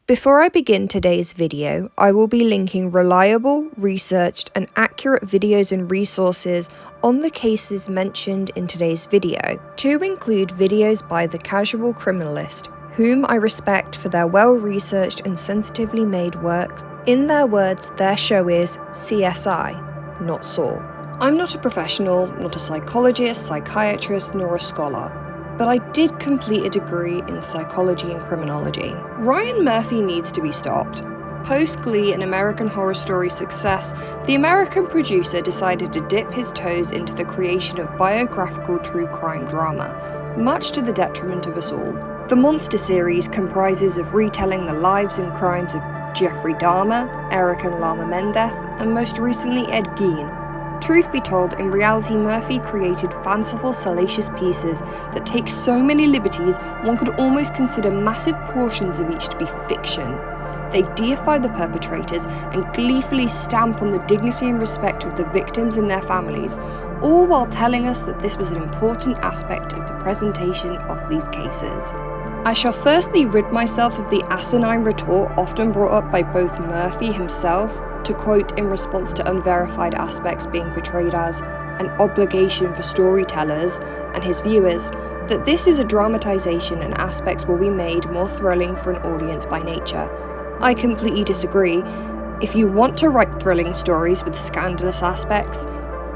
Before I begin today's video, I will be linking reliable, researched, and accurate videos and resources on the cases mentioned in today's video, to include videos by the Casual Criminalist, whom I respect for their well-researched and sensitively made works. In their words, their show is CSI, not Saw. I'm not a professional, not a psychologist, psychiatrist, nor a scholar, but I did complete a degree in psychology and criminology. Ryan Murphy needs to be stopped. Post-Glee and American Horror Story success, the American producer decided to dip his toes into the creation of biographical true crime drama, much to the detriment of us all. The Monster series comprises of retelling the lives and crimes of Jeffrey Dahmer, Erik and Lyle Menendez, and most recently Ed Gein. Truth be told, in reality, Murphy created fanciful, salacious pieces that take so many liberties one could almost consider massive portions of each to be fiction. They deify the perpetrators and gleefully stamp on the dignity and respect of the victims and their families, all while telling us that this was an important aspect of the presentation of these cases. I shall firstly rid myself of the asinine retort often brought up by both Murphy himself, to quote in response to unverified aspects being portrayed as an obligation for storytellers and his viewers, that this is a dramatization and aspects will be made more thrilling for an audience by nature. I completely disagree. If you want to write thrilling stories with scandalous aspects,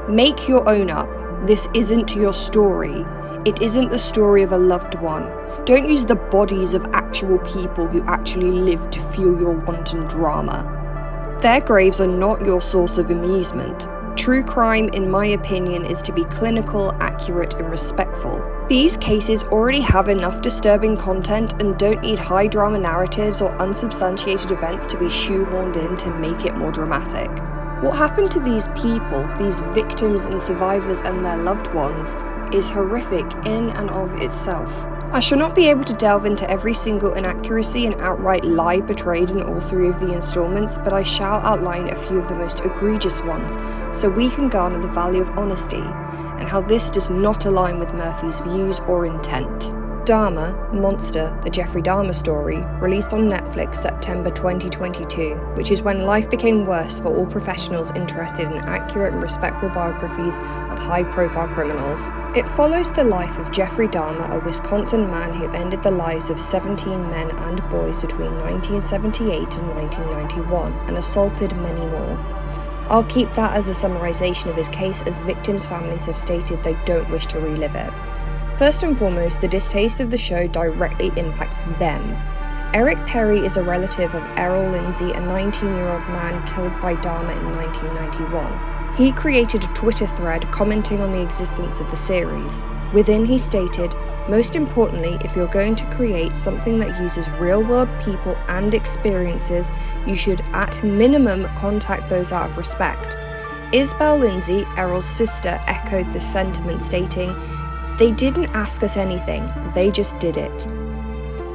make your own up. This isn't your story. It isn't the story of a loved one. Don't use the bodies of actual people who actually live to fuel your wanton drama. Their graves are not your source of amusement. True crime, in my opinion, is to be clinical, accurate, and respectful. These cases already have enough disturbing content and don't need high drama narratives or unsubstantiated events to be shoehorned in to make it more dramatic. What happened to these people, these victims and survivors and their loved ones, is horrific in and of itself. I shall not be able to delve into every single inaccuracy and outright lie portrayed in all three of the installments, but I shall outline a few of the most egregious ones, so we can garner the value of honesty, and how this does not align with Murphy's views or intent. Dahmer, Monster, the Jeffrey Dahmer story, released on Netflix September 2022, which is when life became worse for all professionals interested in accurate and respectful biographies of high-profile criminals. It follows the life of Jeffrey Dahmer, a Wisconsin man who ended the lives of 17 men and boys between 1978 and 1991, and assaulted many more. I'll keep that as a summarization of his case, as victims' families have stated they don't wish to relive it. First and foremost, the distaste of the show directly impacts them. Erik Perry is a relative of Errol Lindsay, a 19-year-old man killed by Dahmer in 1991. He created a Twitter thread commenting on the existence of the series. Within, he stated, "Most importantly, if you're going to create something that uses real-world people and experiences, you should at minimum contact those out of respect." Isabel Lindsay, Errol's sister, echoed this sentiment, stating, "They didn't ask us anything, they just did it."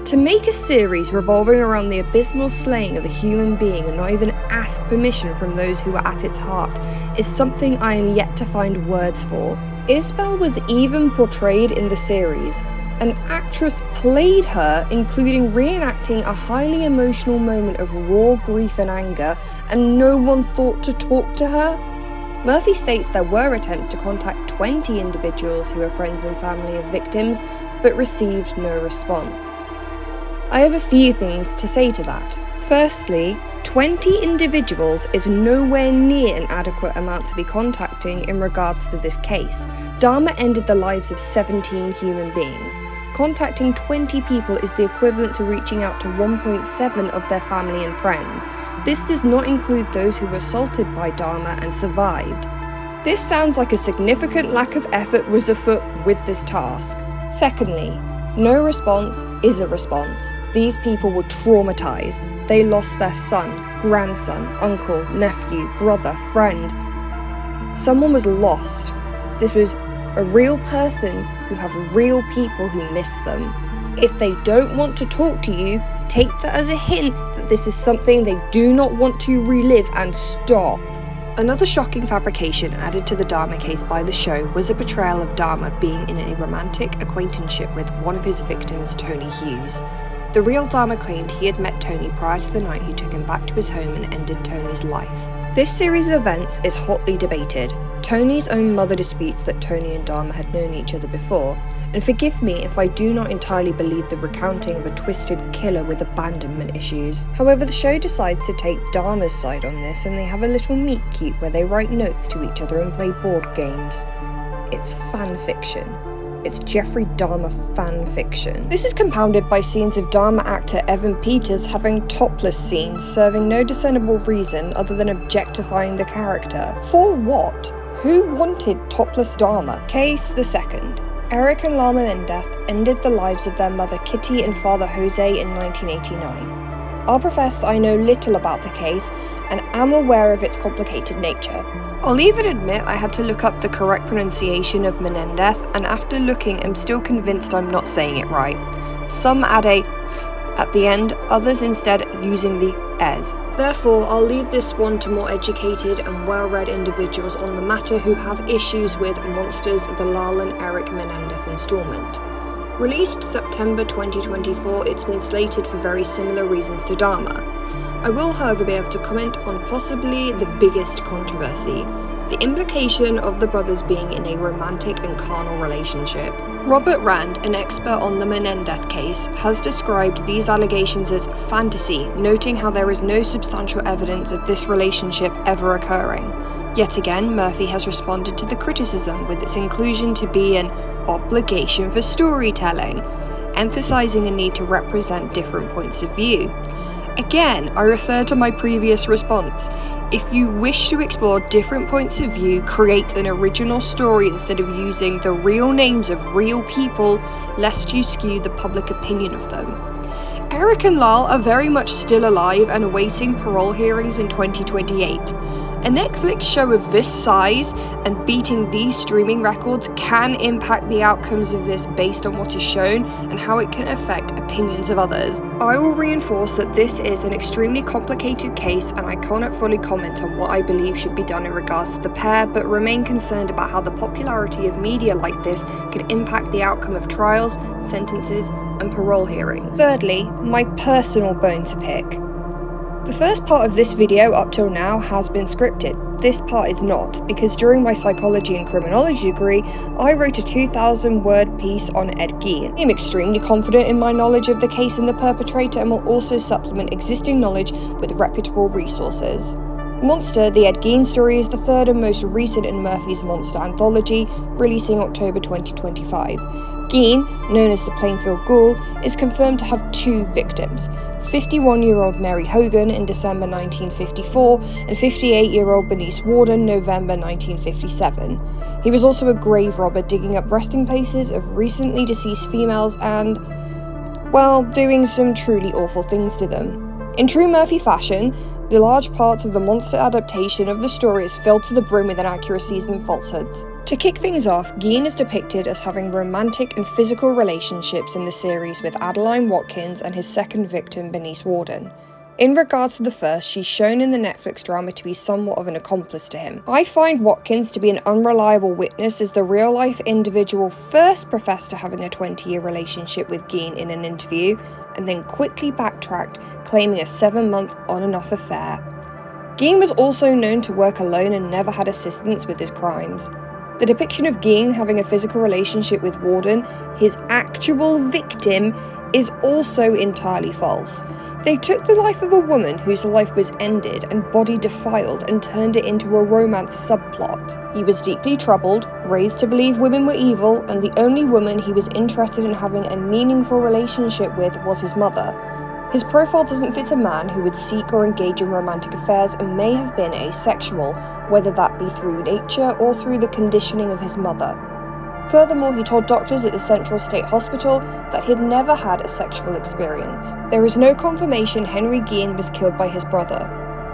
To make a series revolving around the abysmal slaying of a human being and not even ask permission from those who are at its heart is something I am yet to find words for. Isabel was even portrayed in the series. An actress played her, including reenacting a highly emotional moment of raw grief and anger, and no one thought to talk to her? Murphy states there were attempts to contact 20 individuals who are friends and family of victims, but received no response. I have a few things to say to that. Firstly, 20 individuals is nowhere near an adequate amount to be contacting in regards to this case. Dahmer ended the lives of 17 human beings. Contacting 20 people is the equivalent to reaching out to 1.7 of their family and friends. This does not include those who were assaulted by Dahmer and survived. This sounds like a significant lack of effort was afoot with this task. Secondly, no response is a response. These people were traumatized. They lost their son, grandson, uncle, nephew, brother, friend. Someone was lost. This was a real person who have real people who miss them. If they don't want to talk to you, take that as a hint that this is something they do not want to relive and stop. Another shocking fabrication added to the Dahmer case by the show was a portrayal of Dahmer being in a romantic acquaintanceship with one of his victims, Tony Hughes. The real Dahmer claimed he had met Tony prior to the night he took him back to his home and ended Tony's life. This series of events is hotly debated. Tony's own mother disputes that Tony and Dahmer had known each other before, and forgive me if I do not entirely believe the recounting of a twisted killer with abandonment issues. However, the show decides to take Dahmer's side on this, and they have a little meet-cute where they write notes to each other and play board games. It's fan fiction. It's Jeffrey Dahmer fan fiction. This is compounded by scenes of Dahmer actor Evan Peters having topless scenes, serving no discernible reason other than objectifying the character. For what? Who wanted topless Dahmer? Case the second. Erik and Lyle Menendez ended the lives of their mother Kitty and father Jose in 1989. I'll profess that I know little about the case and am aware of its complicated nature. I'll even admit I had to look up the correct pronunciation of Menendez, and after looking I'm still convinced I'm not saying it right. Some add a th at the end, others instead using the es. Therefore, I'll leave this one to more educated and well-read individuals on the matter who have issues with Monsters, the Lyle and Erik Menendez installment. Released September 2024, it's been slated for very similar reasons to Dahmer. I will, however, be able to comment on possibly the biggest controversy, the implication of the brothers being in a romantic and carnal relationship. Robert Rand, an expert on the Menendez case, has described these allegations as fantasy, noting how there is no substantial evidence of this relationship ever occurring. Yet again, Murphy has responded to the criticism with its inclusion to be an obligation for storytelling, emphasizing a need to represent different points of view. Again, I refer to my previous response. If you wish to explore different points of view, create an original story instead of using the real names of real people, lest you skew the public opinion of them. Erik and Lyle are very much still alive and awaiting parole hearings in 2028. A Netflix show of this size and beating these streaming records can impact the outcomes of this based on what is shown and how it can affect opinions of others. I will reinforce that this is an extremely complicated case and I cannot fully comment on what I believe should be done in regards to the pair, but remain concerned about how the popularity of media like this can impact the outcome of trials, sentences, and parole hearings. Thirdly, my personal bone to pick. The first part of this video up till now has been scripted. This part is not, because during my psychology and criminology degree, I wrote a 2,000-word piece on Ed Gein. I am extremely confident in my knowledge of the case and the perpetrator and will also supplement existing knowledge with reputable resources. Monster, the Ed Gein story, is the third and most recent in Murphy's Monster anthology, releasing October 2025. Gein, known as the Plainfield Ghoul, is confirmed to have two victims, 51-year-old Mary Hogan in December 1954 and 58-year-old Bernice Warden November 1957. He was also a grave robber digging up resting places of recently deceased females and, well, doing some truly awful things to them. In true Murphy fashion, the large parts of the Monster adaptation of the story is filled to the brim with inaccuracies and falsehoods. To kick things off, Gein is depicted as having romantic and physical relationships in the series with Adeline Watkins and his second victim, Bernice Warden. In regards to the first, she's shown in the Netflix drama to be somewhat of an accomplice to him. I find Watkins to be an unreliable witness, as the real-life individual first professed to having a 20-year relationship with Gein in an interview, and then quickly backtracked, claiming a 7-month on-and-off affair. Gein was also known to work alone and never had assistance with his crimes. The depiction of Gein having a physical relationship with Warden, his actual victim, is also entirely false. They took the life of a woman whose life was ended and body defiled and turned it into a romance subplot. He was deeply troubled, raised to believe women were evil, and the only woman he was interested in having a meaningful relationship with was his mother. His profile doesn't fit a man who would seek or engage in romantic affairs and may have been asexual, whether that be through nature or through the conditioning of his mother. Furthermore, he told doctors at the Central State Hospital that he'd never had a sexual experience. There is no confirmation Henry Gein was killed by his brother.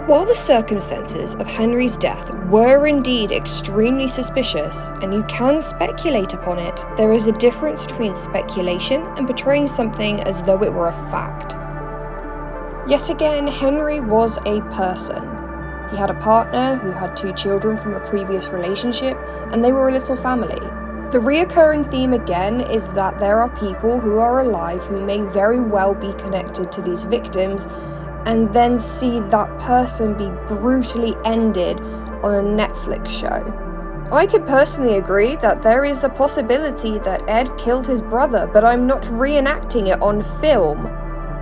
While the circumstances of Henry's death were indeed extremely suspicious, and you can speculate upon it, there is a difference between speculation and portraying something as though it were a fact. Yet again, Henry was a person. He had a partner who had 2 children from a previous relationship, and they were a little family. The reoccurring theme again is that there are people who are alive who may very well be connected to these victims, and then see that person be brutally ended on a Netflix show. I could personally agree that there is a possibility that Ed killed his brother, but I'm not reenacting it on film.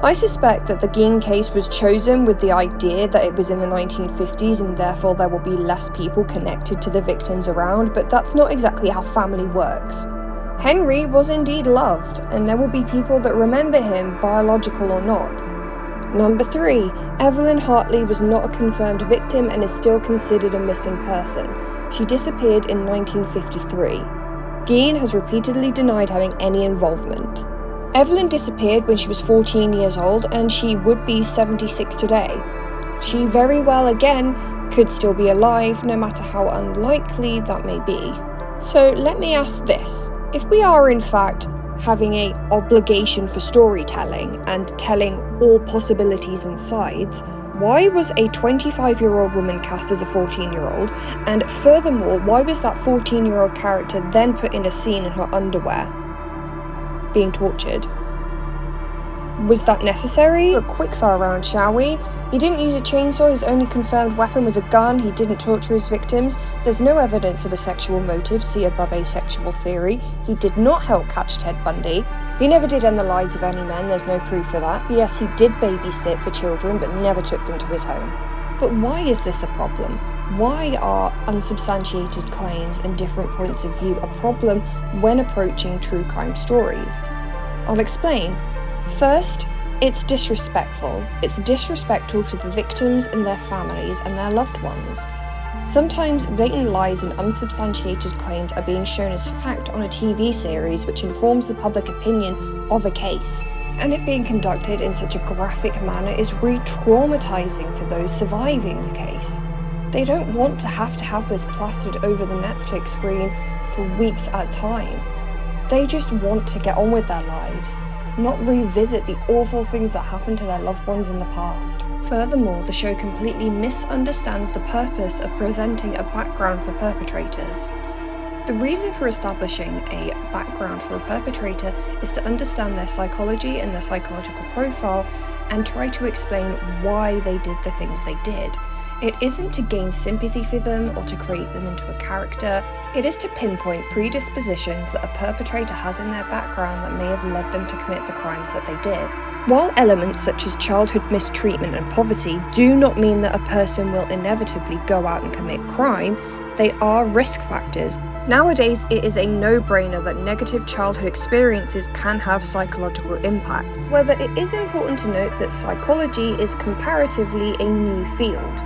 I suspect that the Gein case was chosen with the idea that it was in the 1950s and therefore there will be less people connected to the victims around, but that's not exactly how family works. Henry was indeed loved, and there will be people that remember him, biological or not. Number 3. Evelyn Hartley was not a confirmed victim and is still considered a missing person. She disappeared in 1953. Gein has repeatedly denied having any involvement. Evelyn disappeared when she was 14 years old, and she would be 76 today. She very well, again, could still be alive, no matter how unlikely that may be. So let me ask this. If we are in fact having an obligation for storytelling and telling all possibilities and sides, why was a 25-year-old woman cast as a 14-year-old? And furthermore, why was that 14-year-old character then put in a scene in her underwear, being tortured? Was that necessary? A quickfire round, shall we? He didn't use a chainsaw, his only confirmed weapon was a gun, he didn't torture his victims, there's no evidence of a sexual motive, see above asexual theory, he did not help catch Ted Bundy, he never did end the lives of any men, there's no proof for that. Yes, he did babysit for children, but never took them to his home. But why is this a problem? Why are unsubstantiated claims and different points of view a problem when approaching true crime stories? I'll explain. First, it's disrespectful. It's disrespectful to the victims and their families and their loved ones. Sometimes blatant lies and unsubstantiated claims are being shown as fact on a TV series which informs the public opinion of a case. And it being conducted in such a graphic manner is re-traumatizing for those surviving the case. They don't want to have this plastered over the Netflix screen for weeks at a time. They just want to get on with their lives, not revisit the awful things that happened to their loved ones in the past. Furthermore, the show completely misunderstands the purpose of presenting a background for perpetrators. The reason for establishing a background for a perpetrator is to understand their psychology and their psychological profile and try to explain why they did the things they did. It isn't to gain sympathy for them or to create them into a character. It is to pinpoint predispositions that a perpetrator has in their background that may have led them to commit the crimes that they did. While elements such as childhood mistreatment and poverty do not mean that a person will inevitably go out and commit crime, they are risk factors. Nowadays, it is a no-brainer that negative childhood experiences can have psychological impacts. However, it is important to note that psychology is comparatively a new field.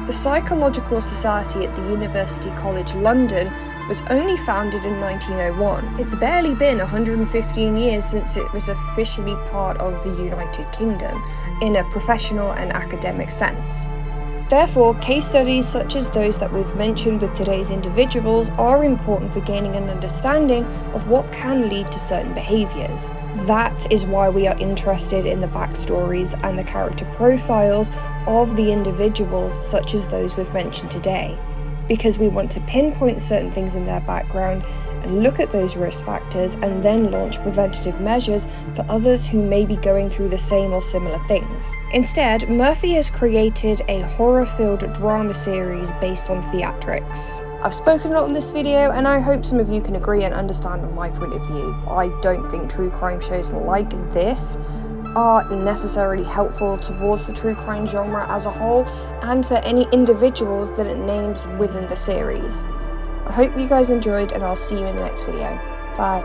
The Psychological Society at the University College London was only founded in 1901. It's barely been 115 years since it was officially part of the United Kingdom, in a professional and academic sense. Therefore, case studies such as those that we've mentioned with today's individuals are important for gaining an understanding of what can lead to certain behaviours. That is why we are interested in the backstories and the character profiles of the individuals such as those we've mentioned today, because we want to pinpoint certain things in their background and look at those risk factors and then launch preventative measures for others who may be going through the same or similar things. Instead, Murphy has created a horror-filled drama series based on theatrics. I've spoken a lot in this video and I hope some of you can agree and understand on my point of view. I don't think true crime shows like this are necessarily helpful towards the true crime genre as a whole and for any individuals that it names within the series. I hope you guys enjoyed and I'll see you in the next video. Bye.